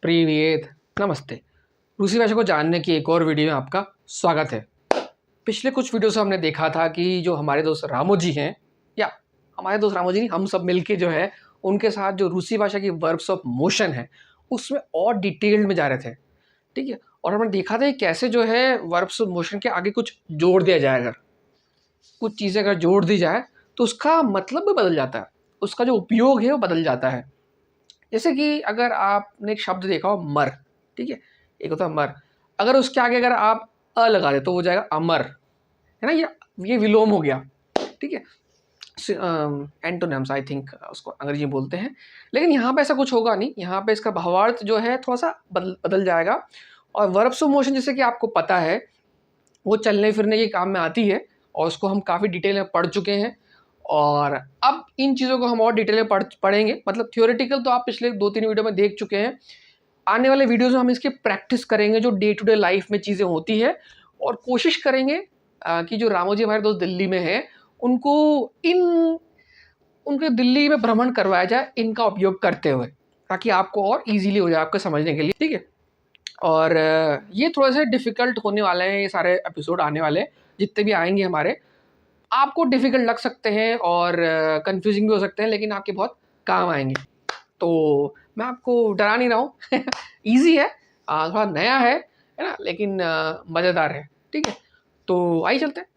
प्रीवियत नमस्ते। रूसी भाषा को जानने की एक और वीडियो में आपका स्वागत है। पिछले कुछ वीडियो से हमने देखा था कि जो हमारे दोस्त रामो जी हैं, या हमारे दोस्त रामो जी नहीं, हम सब मिलके जो है उनके साथ जो रूसी भाषा की वर्ब्स ऑफ मोशन है उसमें और डिटेल में जा रहे थे। ठीक है, और हमने देखा था कि कैसे जो है वर्ब्स ऑफ मोशन के आगे कुछ जोड़ दिया जाए, अगर कुछ चीज़ें अगर जोड़ दी जाए तो उसका मतलब भी बदल जाता है, उसका जो उपयोग है वो बदल जाता है। जैसे कि अगर आपने एक शब्द देखा हो मर, ठीक है, एक होता है मर, अगर उसके आगे अगर आप अ लगा दे तो वो जाएगा अमर, है ना। ये विलोम हो गया, ठीक है। एंटोनिम्स आई थिंक उसको अंग्रेजी में बोलते हैं, लेकिन यहाँ पे ऐसा कुछ होगा नहीं। यहाँ पे इसका भावार्थ जो है थोड़ा सा बदल जाएगा। और वर्ब्स ऑफ मोशन जैसे कि आपको पता है वो चलने फिरने के काम में आती है और उसको हम काफ़ी डिटेल में पढ़ चुके हैं। और अब इन चीज़ों को हम और डिटेल में पढ़ेंगे। मतलब थियोरेटिकल तो आप पिछले 2-3 वीडियो में देख चुके हैं। आने वाले वीडियोज़ में हम इसकी प्रैक्टिस करेंगे जो डे टू डे लाइफ में चीज़ें होती है, और कोशिश करेंगे कि जो रामो जी हमारे दोस्त दिल्ली में हैं उनको उनके दिल्ली में भ्रमण करवाया जाए इनका उपयोग करते हुए, ताकि आपको और ईजीली हो जाए आपको समझने के लिए, ठीक है। और ये थोड़े से डिफ़िकल्ट होने वाले हैं, ये सारे एपिसोड आने वाले जितने भी आएंगे हमारे, आपको डिफ़िकल्ट लग सकते हैं और कंफ्यूजिंग भी हो सकते हैं, लेकिन आपके बहुत काम आएंगे। तो मैं आपको डरा नहीं रहा हूँ ईजी है, थोड़ा नया है ना, लेकिन मज़ेदार है, ठीक है। तो आइए चलते हैं।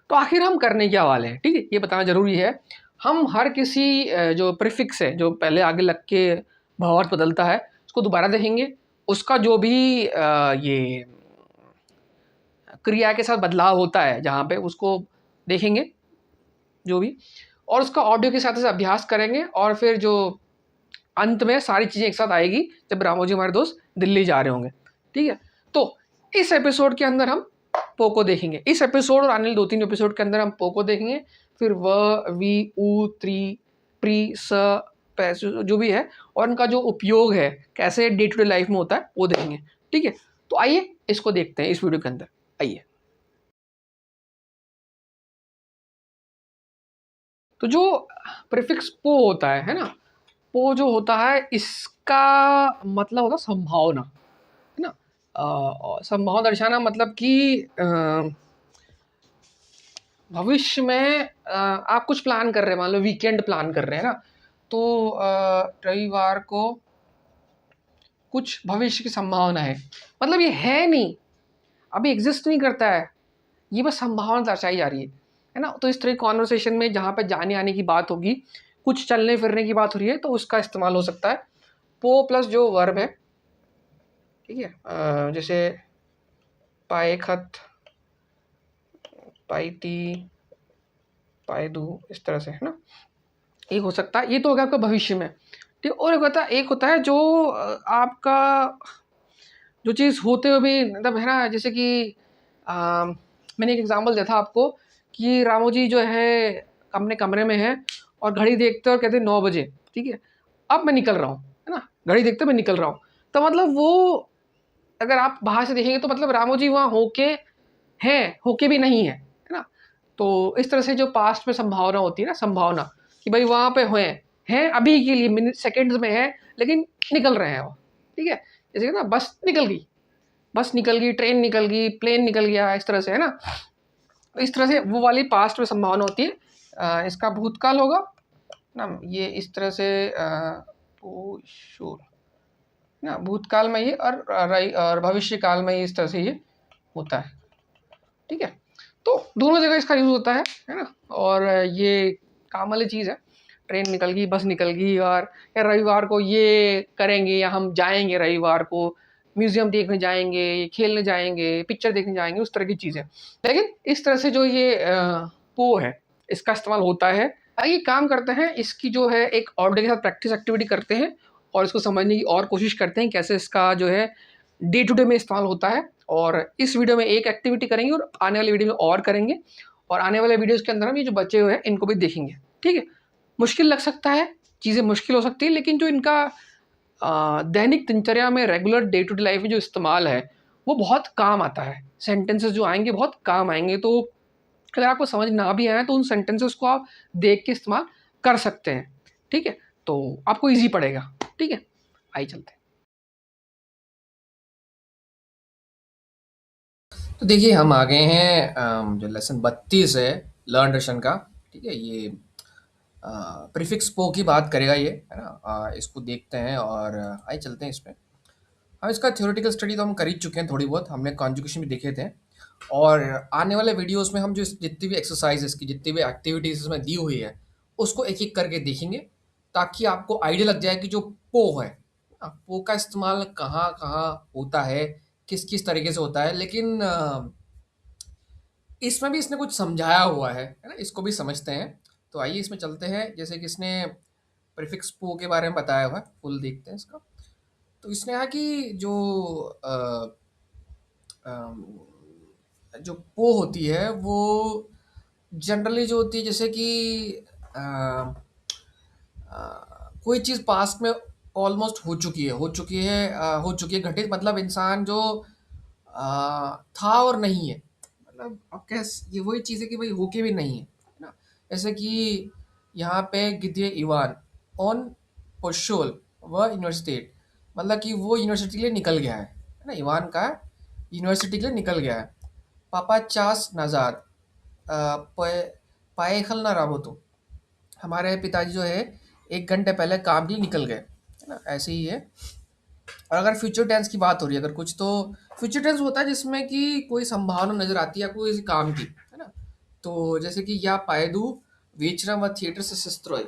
तो आखिर हम करने क्या वाले हैं, ठीक है, ये बताना ज़रूरी है। हम हर किसी जो प्रीफिक्स है जो पहले आगे लग के भावार्थ बदलता है उसको दोबारा देखेंगे। उसका जो भी ये क्रिया के साथ बदलाव होता है जहाँ पे उसको देखेंगे जो भी, और उसका ऑडियो के साथ अभ्यास करेंगे। और फिर जो अंत में सारी चीज़ें एक साथ आएगी जब रामो जी हमारे दोस्त दिल्ली जा रहे होंगे, ठीक है। तो इस एपिसोड के अंदर हम पोको देखेंगे। इस एपिसोड और आने वाले 2-3 एपिसोड के अंदर हम पोको देखेंगे। फिर व वी उ त्री प्री स पैस जो भी है और उनका जो उपयोग है कैसे डे टू डे लाइफ में होता है वो देखेंगे, ठीक है। तो आइए इसको देखते हैं इस वीडियो के अंदर, आइए। तो जो प्रीफिक्स पो होता है ना, पो जो होता है इसका मतलब होता है संभावना, है ना। और संभावना दर्शाना मतलब कि भविष्य में आप कुछ प्लान कर रहे हैं, मान लो वीकेंड प्लान कर रहे हैं ना, तो रविवार को कुछ भविष्य की संभावना है, मतलब ये है नहीं, अभी एग्जिस्ट नहीं करता है, ये बस संभावना दर्शाई जा रही है ना। तो इस तरह कॉन्वर्सेशन में जहाँ पे जाने आने की बात होगी, कुछ चलने फिरने की बात हो रही है, तो उसका इस्तेमाल हो सकता है। पो प्लस जो वर्ब है, ठीक है, जैसे पाए खत, पाईती, पायदू, इस तरह से, है ना। एक हो सकता है, ये तो होगा आपका भविष्य में, ठीक। और एक होता है जो आपका जो चीज़ होते हुए भी मतलब है ना, जैसे कि मैंने एक एग्जांपल दिया था आपको कि रामो जी जो है अपने कमरे में है और घड़ी देखते और कहते 9 बजे, ठीक है, अब मैं निकल रहा हूँ, है ना, घड़ी देखते मैं निकल रहा हूँ। तो मतलब वो अगर आप बाहर से देखेंगे तो मतलब रामो जी वहाँ होके भी नहीं है ना। तो इस तरह से जो पास्ट में संभावना होती है ना, संभावना कि भाई वहाँ पे हैं अभी के लिए मिनट सेकेंड्स में है, लेकिन निकल रहे हैं वो, ठीक है। जैसे ना बस निकल गई, ट्रेन निकल गई, प्लेन निकल गया, इस तरह से, है ना। तो इस तरह से वो वाली पास्ट में संभावना होती है। इसका भूतकाल होगा ना, ये इस तरह से श्योर ना, भूतकाल में ये और भविष्य काल में इस तरह से ये होता है, ठीक है। तो दोनों जगह इसका यूज़ होता है ना। और ये काम वाली चीज़ है, ट्रेन निकल गई, बस निकल गई, और या रविवार को ये करेंगे, या हम जाएंगे रविवार को म्यूज़ियम देखने जाएंगे, खेलने जाएंगे, पिक्चर देखने जाएंगे, उस तरह की चीज़ें। लेकिन इस तरह से जो ये पो है इसका इस्तेमाल होता है। आइए काम करते हैं, इसकी जो है एक ऑडियो के साथ प्रैक्टिस एक्टिविटी करते हैं और इसको समझने की और कोशिश करते हैं कैसे इसका जो है डे टू डे में इस्तेमाल होता है। और इस वीडियो में एक एक्टिविटी करेंगे और आने वाले वीडियो में और करेंगे, और आने वाले वीडियोस के अंदर हम ये जो बचे हुए हैं इनको भी देखेंगे, ठीक है। मुश्किल लग सकता है, चीज़ें मुश्किल हो सकती है, लेकिन जो इनका दैनिक दिनचर्या में regular day to day life में जो इस्तेमाल है वो बहुत काम आता है। सेंटेंसेस जो आएंगे बहुत काम आएंगे। तो अगर आपको समझ ना भी आए तो उन सेंटेंसेस को आप देख के इस्तेमाल कर सकते हैं, ठीक है? तो आपको ईज़ी पड़ेगा, ठीक है? आइए चलते हैं। तो देखिए हम आ गए हैं जो लेसन 32 है लर्न रशन का, ठीक है? ये प्रीफिक्स पो की बात करेगा ये, है ना? इसको देखते हैं और आइए चलते हैं इसमें। हाँ, इसका थ्योरेटिकल स्टडी तो हम कर ही चुके हैं थोड़ी बहुत, हमने कॉन्जुगेशन भी देखे थे और आने वाले वीडियोस में हम जो जितनी भी एक्सरसाइज इसकी जितनी भी एक्टिविटीज इसमें दी हुई है उसको एक एक करके देखेंगे ताकि आपको आइडिया लग जाए कि जो पो है, पो का इस्तेमाल कहाँ कहाँ होता है, किस किस तरीके से होता है। लेकिन इसमें भी इसने कुछ समझाया हुआ है ना? इसको भी समझते हैं। तो आइए इसमें चलते हैं, जैसे कि इसने प्रीफिक्स पो के बारे में बताया हुआ है, फुल देखते हैं इसका। तो इसने कहा कि अम, जो पो होती है वो जनरली जो होती है, जैसे कि कोई चीज़ पास्ट में ऑलमोस्ट हो चुकी है घटित, मतलब इंसान जो था और नहीं है, मतलब अब कैस ये वही चीज़ है कि भाई होके भी नहीं है ना? जैसे कि यहाँ पे गिद्य इवान ऑन पोशोल व यूनिवर्सिटी, मतलब कि वो यूनिवर्सिटी के लिए निकल गया है ना? इवान का यूनिवर्सिटी के लिए निकल गया है। पापा चास नज़ार पाए ना राबो, तो हमारे पिताजी जो है 1 घंटे पहले काम के लिए निकल गए, है ना? ऐसे ही है। और अगर फ्यूचर टेंस की बात हो रही है अगर कुछ, तो फ्यूचर टेंस होता है जिसमें कि कोई संभावना नजर आती है कोई काम की, है ना? तो जैसे कि या पायदू वेचरम व थिएटर से सस्त्रोय,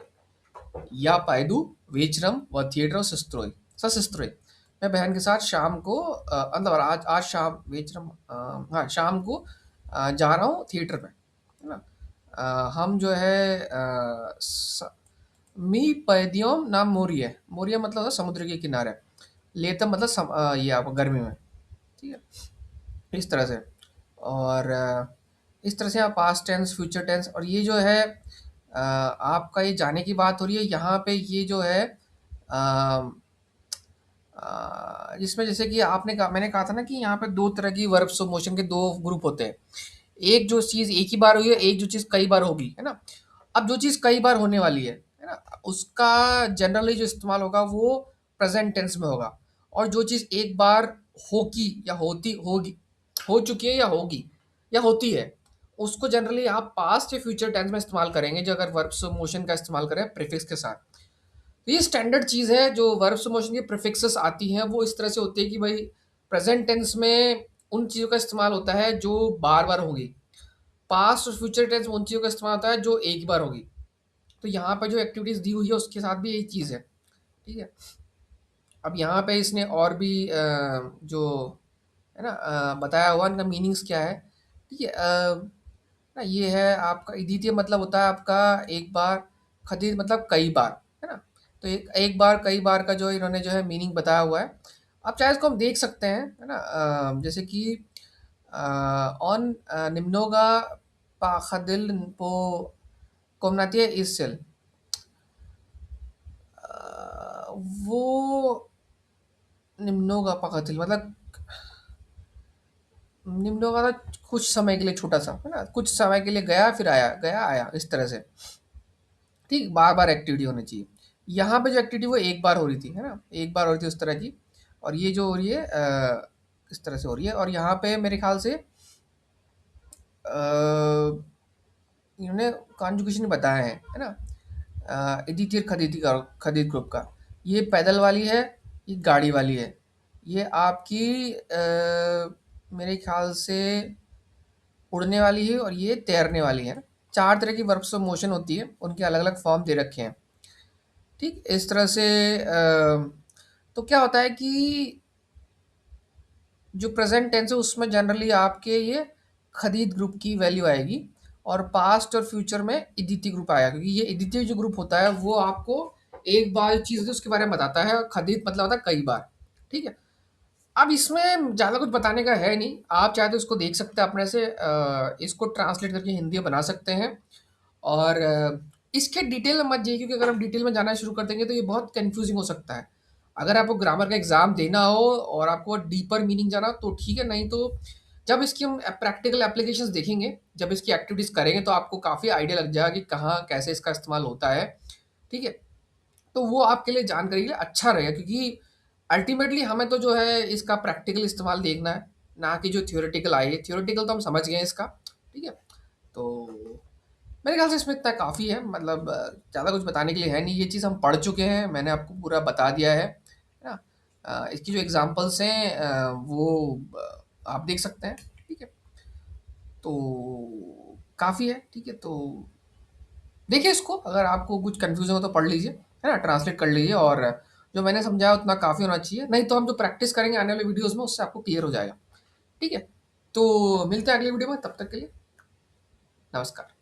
या पायदू वेचरम व थिएटर सस्त्रोय सशस्त्रोय, मैं बहन के साथ शाम को मतलब आज आज शाम वेचरम हाँ शाम को जा रहा हूँ थिएटर में, है ना? हम जो है मी पैदियोम नाम मोरिया, मोरिया मतलब होता है समुद्र के किनारे, लेतम मतलब ये आपको गर्मी में, ठीक है? इस तरह से। और इस तरह से आप पास्ट टेंस फ्यूचर टेंस, और ये जो है आपका ये जाने की बात हो रही है यहाँ पे, ये जो है जिसमें जैसे कि आपने कहा, मैंने कहा था ना कि यहाँ पे दो तरह की वर्ब्स ऑफ मोशन के दो ग्रुप होते हैं। एक जो चीज़ एक ही बार हुई है, एक जो चीज़ कई बार होगी, है ना? अब जो चीज़ कई बार होने वाली है ना? उसका जनरली जो इस्तेमाल होगा वो प्रेजेंट टेंस में होगा। और जो चीज़ एक बार होगी या होती होगी, हो चुकी है या होगी या होती है, उसको जनरली आप पास्ट या फ्यूचर टेंस में इस्तेमाल करेंगे, जो अगर वर्ब्स ऑफ मोशन का इस्तेमाल करें प्रीफिक्स के साथ। तो ये स्टैंडर्ड चीज़ है, जो वर्ब्स ऑफ मोशन की प्रीफिक्सेस आती हैं वो इस तरह से होती है कि भाई प्रेजेंट टेंस में उन चीज़ों का इस्तेमाल होता है जो बार-बार होगी। पास्ट और फ्यूचर टेंस में उन चीज़ों का इस्तेमाल होता है जो एक ही बार होगी। तो यहाँ पे जो एक्टिविटीज़ दी हुई है उसके साथ भी यही चीज़ है, ठीक है? अब यहाँ पे इसने और भी जो है ना बताया हुआ, इनका मीनिंग्स क्या है, ठीक है? ना ये है आपका इदीत्य, मतलब होता है आपका एक बार, खदीज मतलब कई बार, है ना? तो एक एक बार कई बार का जो इन्होंने जो है मीनिंग बताया हुआ है। अब चाहे इसको हम देख सकते हैं, है ना? जैसे कि ऑन निम्नोगा पाखदिल पो कोमनातिया इस सेल, वो निम्नोगा पाखदिल मतलब निम्नोगा था कुछ समय के लिए, छोटा सा, है ना? कुछ समय के लिए गया फिर आया, गया आया, इस तरह से, ठीक? बार बार एक्टिविटी होनी चाहिए। यहाँ पे जो एक्टिविटी वो एक बार हो रही थी, है ना? एक बार हो रही थी उस तरह की, और ये जो हो रही है इस तरह से हो रही है। और यहाँ पे मेरे ख्याल से इन्होंने कॉन्जुगेशन बताया है ना? इदीतिर खदीदी का खदीद ग्रुप का, ये पैदल वाली है, ये गाड़ी वाली है, ये आपकी मेरे ख्याल से उड़ने वाली है, और ये तैरने वाली है। 4 तरह की वर्ब्स ऑफ मोशन होती है, उनके अलग-अलग फॉर्म दे रखे हैं, ठीक? इस तरह से तो क्या होता है कि जो प्रेज़ेंट टेंस है उसमें जनरली आपके ये खदीद ग्रुप की वैल्यू आएगी, और पास्ट और फ्यूचर में इदिति ग्रुप आएगा, क्योंकि ये इदिति जो ग्रुप होता है वो आपको एक बार जो चीज़ होती है उसके बारे में बताता है, और खदीद मतलब होता है कई बार, ठीक है? अब इसमें ज़्यादा कुछ बताने का है नहीं, आप चाहे तो इसको देख सकते हैं अपने से, इसको ट्रांसलेट करके हिंदी में बना सकते हैं। और इसके डिटेल में मत जाइए, क्योंकि अगर हम डिटेल में जाना शुरू कर देंगे तो ये बहुत कन्फ्यूजिंग हो सकता है। अगर आपको ग्रामर का एग्ज़ाम देना हो और आपको डीपर मीनिंग जाना हो तो ठीक है, नहीं तो जब इसकी हम प्रैक्टिकल एप्लीकेशंस देखेंगे, जब इसकी एक्टिविटीज़ करेंगे तो आपको काफ़ी आइडिया लग जाएगा कि कहाँ कैसे इसका इस्तेमाल होता है, ठीक है? तो वो आपके लिए जानकारी के लिए अच्छा रहेगा, क्योंकि अल्टीमेटली हमें तो जो है इसका प्रैक्टिकल इस्तेमाल देखना है, ना कि जो थ्योरेटिकल आई है। थ्योरेटिकल तो हम समझ गए हैं इसका, ठीक है? तो मेरे ख्याल से इसमें इतना काफ़ी है, मतलब ज़्यादा कुछ बताने के लिए है नहीं, ये चीज़ हम पढ़ चुके हैं, मैंने आपको पूरा बता दिया है ना? इसकी जो एग्ज़ाम्पल्स हैं वो आप देख सकते हैं, ठीक है? तो काफ़ी है, ठीक है? तो देखिए इसको, अगर आपको कुछ कन्फ्यूज़न हो तो पढ़ लीजिए, है ना? ट्रांसलेट कर लीजिए, और जो मैंने समझाया उतना काफ़ी होना चाहिए, नहीं तो हम जो प्रैक्टिस करेंगे आने वाले वीडियोज़ में उससे आपको क्लियर हो जाएगा, ठीक है? तो मिलते हैं अगली वीडियो में, तब तक के लिए नमस्कार।